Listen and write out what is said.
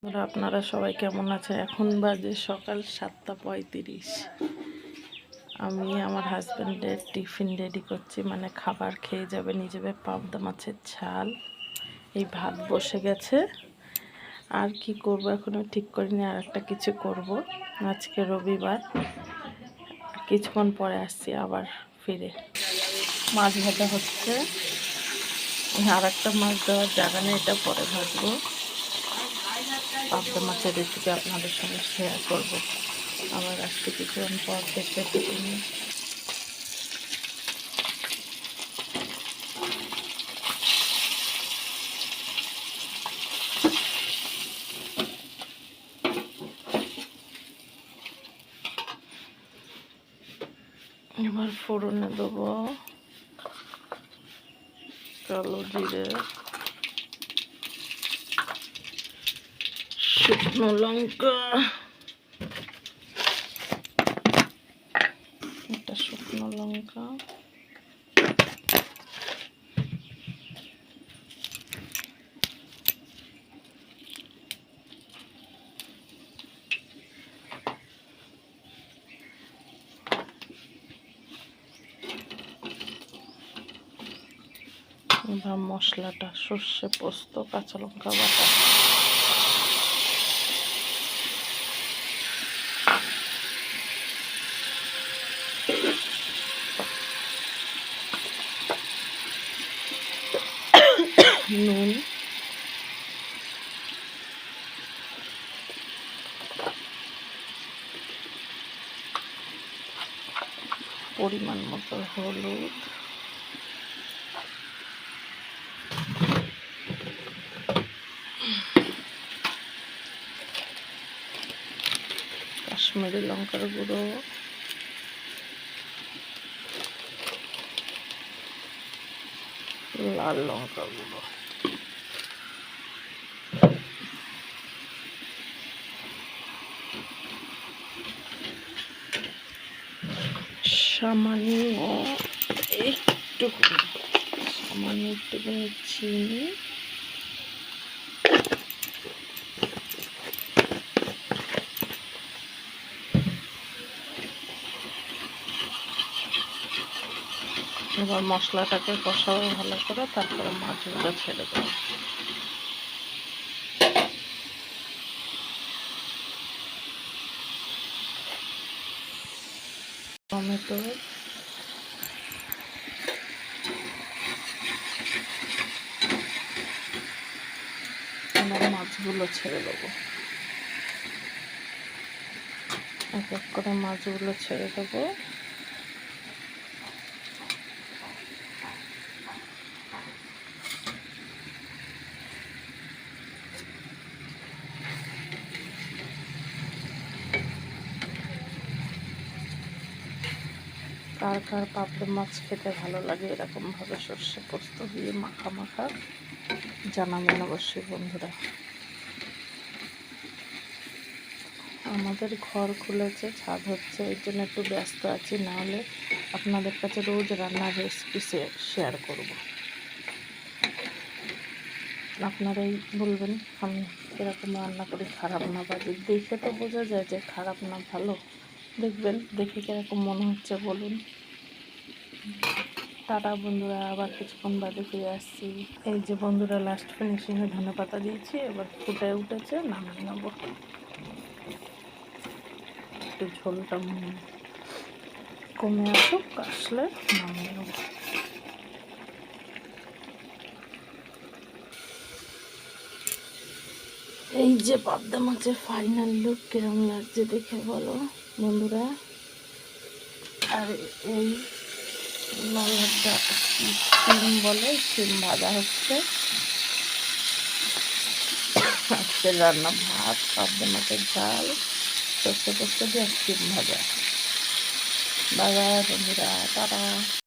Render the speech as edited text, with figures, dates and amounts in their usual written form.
আপনারা সবাই কেমন আছেন? এখন বাজে সকাল 7:35। আমি আমার হাজব্যান্ডের টিফিন রেডি করছি, মানে খাবার খেয়ে যাবে, নিয়ে যাবে পাবদা মাছের ঝাল। এই ভাত বসে গেছে, আর কি করব এখনো ঠিক করিনি। আর একটা কিছু করব। আজকে রবিবার, কিছুক্ষণ পরে আসছি আবার ফিরে। মাছ ভাজা হচ্ছে, আর একটা মাছ দেওয়ার জায়গা নেই, এটা পরে ভাজবো। পাবদা মাছের রেসিপি আপনাদের সঙ্গে শেয়ার করব। আবার আসতে কিছুক্ষণ পর দেখতে থাকুন। এবার ফোড়নে দেবো কালো জিরে, শুকনো লঙ্কা, এটা শুকনো লঙ্কা, এবার মশলাটা সর্ষে পোস্ত কাঁচা লঙ্কা বাটা, নুন, পরিমাণ মতো হলুদ, কাশ্মীরি লঙ্কার গুঁড়ো, লাল লঙ্কার গুঁড়ো, সামান্য একটুখানি চিনি, এবার মশলাটাকে কষাবো ভালো করে, তারপরে মাছগুলো ছেড়ে দেবো। টমেটো, এবার মাছগুলো ছেড়ে দেবো। এক এক করে মাছগুলো ছেড়ে দেবো। কার কার পাবদা মাছ খেতে ভালো লাগে এরকমভাবে সর্ষে পোস্ত দিয়ে মাখা মাখা, জানাবেন অবশ্যই বন্ধুরা। আমাদের ঘর খুলেছে, ছাদ হচ্ছে, এই জন্য একটু ব্যস্ত আছি, নাহলে আপনাদের কাছে রোজ রান্নার রেসিপি শেয়ার করব। আপনারাই বলবেন আমি এরকম রান্না করি, খারাপ না বাজে। দেখে তো বোঝা যায় যে খারাপ না ভালো। দেখবেন, দেখে কীরকম মনে হচ্ছে বলুন। টাটা বন্ধুরা, আবার কিছুক্ষণ বাদে ফিরে আসছি। এই যে বন্ধুরা, লাস্ট ফিনিশিংয়ে ধনেপাতা দিয়েছি, এবার ফুটে উঠেছে, নামিয়ে নেব। একটু ঝোলটা কমে আসুক, আসলে নামিয়ে নেব। এই যে পাবদা মাছের ফাইনাল লুক কিরম লাগছে দেখে বলো বন্ধুরা। আর এই নলহাটা শিম বলে, শিম ভাজা হচ্ছে। আজকের রান্না ভাত, পাবদা মাছের ঝাল, সর্ষে পোস্ত দিয়ে শিম ভাজা। বাই বাই বন্ধুরা, টাটা।